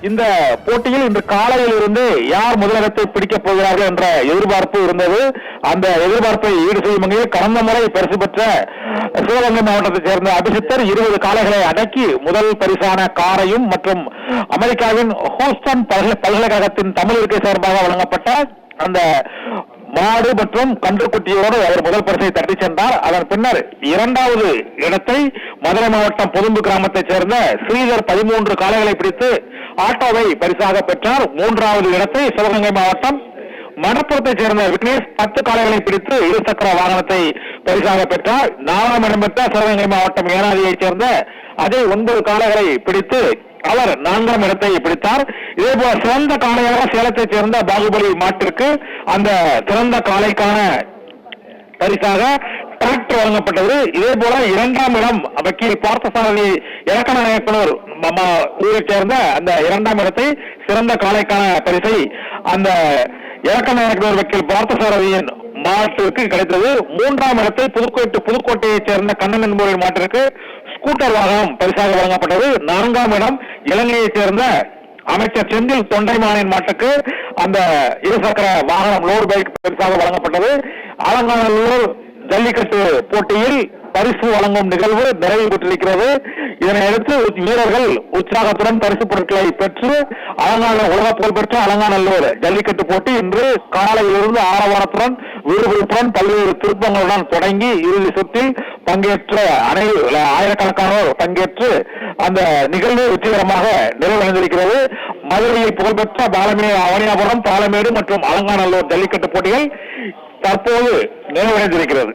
இந்த போட்டியில் இன்று காலையில் இருந்து யார் முதலிடத்தை பிடிக்கப் போகிறார்கள் என்ற எதிர்பார்ப்பு இருந்தது. அந்த எதிர்பார்ப்பை ஈடு செய்யும் வகையில் கடந்த முறை பரிசு பெற்ற சிவகங்கை மாவட்டத்தைச் சேர்ந்த அபிஷித்தர் 20 காளைகளை அடக்கி முதல் பரிசான காரையும் மற்றும் அமெரிக்காவின் ஹூஸ்டன் பல்கலைக்கழகத்தின் தமிழ் இருக்கை சார்பாக வழங்கப்பட்ட அந்த மாடு மற்றும் கன்றுக்குட்டியோடு அவர் முதல் பரிசை தட்டி சென்றார். அதன் பின்னர் இரண்டாவது இடத்தை மதுரை மாவட்டம் பொதும்பு கிராமத்தைச் சேர்ந்த ஸ்ரீதர் 13 காளைகளை பிடித்து ஆட்டோவை பரிசாக பெற்றார். மூன்றாவது இடத்தை சிவகங்கை மாவட்டம் மணப்புறத்தைச் சேர்ந்த விக்னேஷ் 10 காளைகளை பிடித்து இருசக்கர வாகனத்தை பரிசாக பெற்றார். 4ஆம் இடம் பெற்ற சிவகங்கை மாவட்டம் ஏனாதியைச் சேர்ந்த அதே 9 காளைகளை பிடித்து அவர் 4ஆம் இடத்தை பிடித்தார். இதேபோல சிறந்த காளையாக சேலத்தைச் சேர்ந்த பாகுபலி மாட்டிற்கு அந்த சிறந்த காளைக்கான பரிசாக டிராக்டர் வழங்கப்பட்டது. இதே போல 2ஆம் இடம் வக்கீல் பார்த்தசாரதி இலக்கண இயக்குனர் ஊரைச் சேர்ந்த அந்த 2ஆம் இடத்தை சிறந்த காளைக்கான பரிசை அந்த இலக்கண இயக்குனர் வக்கீல் பார்த்தசாரதியின் மாட்டிற்கு கிடைத்தது. 3ஆம் இடத்தை புதுக்கோட்டையைச் சேர்ந்த கண்ணன் என்பவரின் மாட்டிற்கு ஸ்கூட்டர் வாகனம் பரிசாக வழங்கப்பட்டது. 4ஆம் இடம் இலங்கையைச் சேர்ந்த அமைச்சர் செந்தில் தொண்டைமானின் மாட்டுக்கு அந்த இருசக்கர வாகனம் லோடு பைக் பரிசாக வழங்கப்பட்டது. அலங்காநல்லூர் ஜல்லிக்கட்டு போட்டியில் பரிசு வழங்கும் நிகழ்வு நிறைவு பெற்றிருக்கிறது. இதனையடுத்து வீரர்கள் உற்சாகத்துடன் பரிசு பொருட்களை பெற்று உலக புகழ்பெற்ற அலங்காநல்லூர் ஜல்லிக்கட்டு போட்டி இன்று காலையிலிருந்து ஆரவாரத்துடன் விறுவிறுப்புடன் பல்வேறு திருப்பங்களுடன் தொடங்கி இறுதி சுற்றில் பங்கேற்ற ஆயிரக்கணக்கானோர் பங்கேற்று அந்த நிகழ்வு வெற்றிகரமாக நிறைவடைந்திருக்கிறது. மதுரையில் புகழ்பெற்ற அவனியாபுரம் பாலமேடு மற்றும் அலங்காநல்லூர் ஜல்லிக்கட்டு போட்டிகள் தற்போது நிறைவடைந்திருக்கிறது.